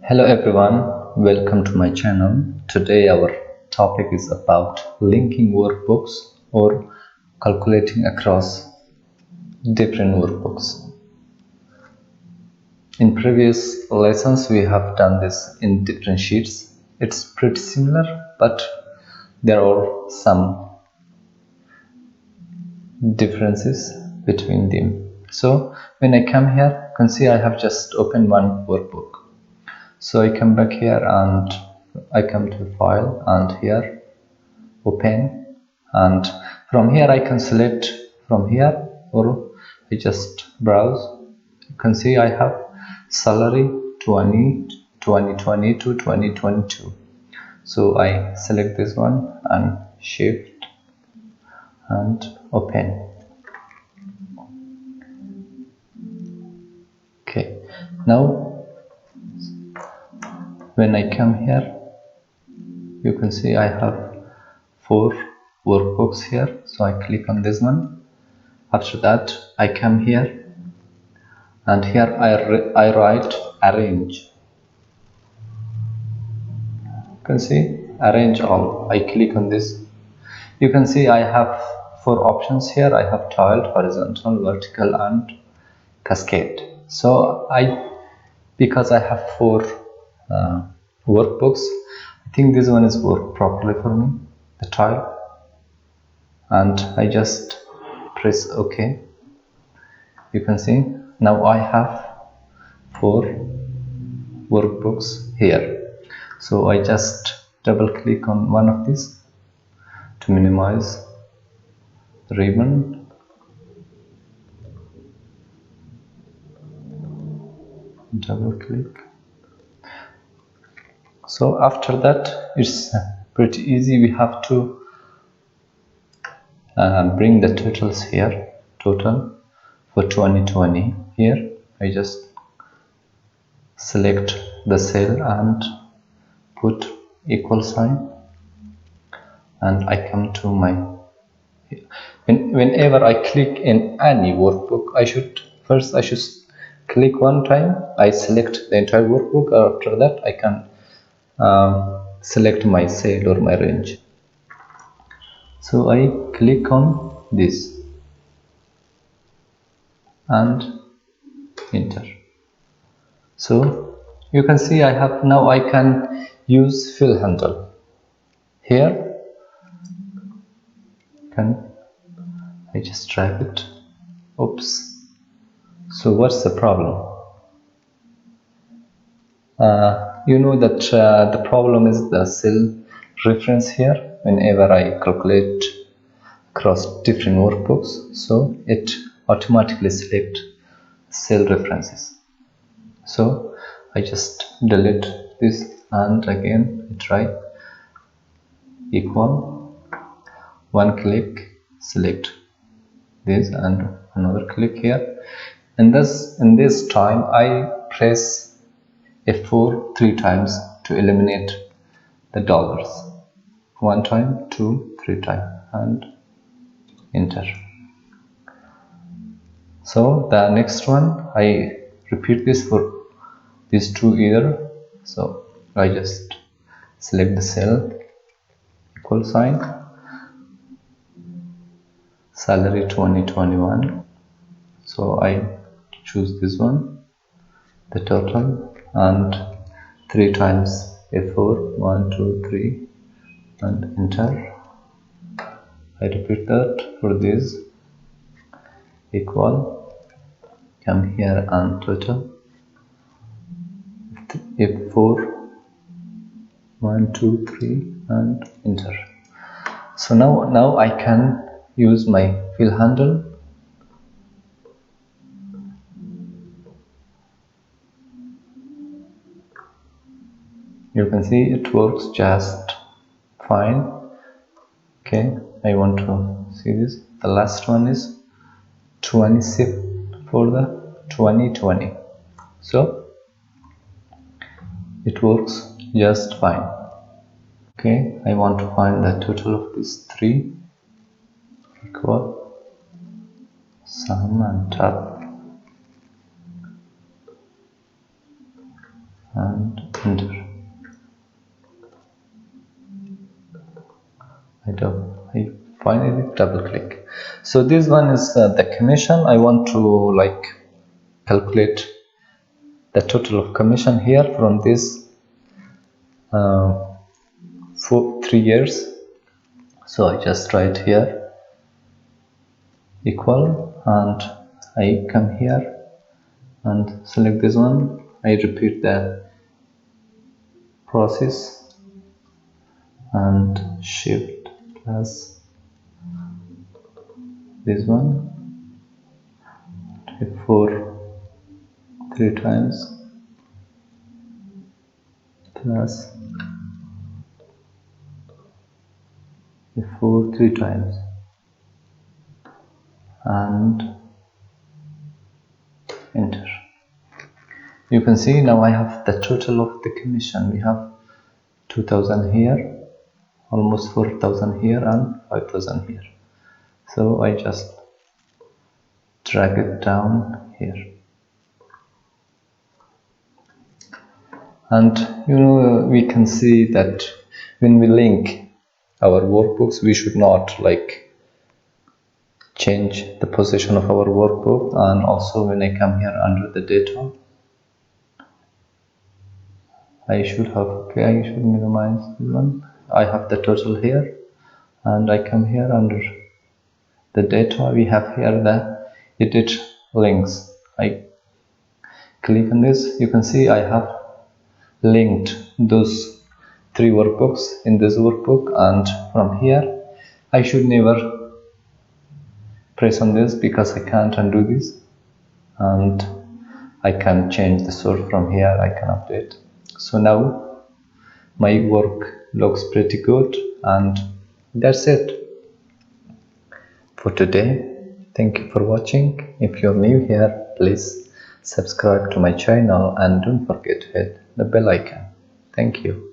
Hello everyone, welcome to my channel. Today our topic is about linking workbooks or calculating across different workbooks. In previous lessons we have done this in different sheets. It's pretty similar, but there are some differences between them. So when I come here, you can see I have just opened one workbook. So I come back here and I come to file and here open, and from here I can select from here or I just browse. You can see I have salary 2020 to 2022. So I select this one and shift and open. Okay, now when I come here, you can see I have 4 workbooks here. So I click on this one. After that I come here and here I write arrange. You can see arrange all. I click on this. You can see I have 4 options here. I have tiled, horizontal, vertical and cascade. So because I have 4 workbooks, I think this one is work properly for me, the tile, and I just press OK. You can see now I have 4 workbooks here. So I just double click on one of these to minimize the ribbon. Double click. So after that it's pretty easy. We have to bring the totals here. Total for 2020 here. I just select the cell and put equal sign, and I come to my whenever I click in any workbook, I should click one time. I select the entire workbook. After that I can select my cell or my range. So I click on this and enter. So you can see I have now I can use fill handle here. I just drag it. Oops. So what's the problem? You know that the problem is the cell reference here. Whenever I calculate across different workbooks, so it automatically select cell references. So I just delete this and again I try equal, one click, select this and another click here, and in this time I press F4 3 times to eliminate the dollars. 1 time, 2, 3 times and enter. So the next one I repeat this for these 2 either. So I just select the cell, equal sign, salary 2021. So I choose this one, the total, and 3 times F4, 1, 2, 3 and enter. I repeat that for this, equal, come here and total, F4, 1, 2, 3 and enter. So now I can use my fill handle. You can see it works just fine. Okay, I want to see this. The last one is 26 for the 2020. So it works just fine. Okay, I want to find the total of these 3, equal, sum and tab and enter. I finally double click. So this one is the commission. I want to like calculate the total of commission here from this for 3 years. So I just write here equal, and I come here and select this one. I repeat the process and shift plus this one for 3 times plus for 3 times and enter. You can see now I have the total of the commission. We have 2000 here, almost 4000 here, and 5000 here. So I just drag it down here. And we can see that when we link our workbooks, we should not like change the position of our workbook. And also when I come here under the data, I should minimize this one. I have the total here, and I come here under the data. We have here the edit links. I click on this. You can see I have linked those 3 workbooks in this workbook, and from here I should never press on this because I can't undo this, and I can change the source from here. I can update. So now my work looks pretty good, and that's it for today. Thank you for watching. If you're new here, please subscribe to my channel and don't forget to hit the bell icon. Thank you.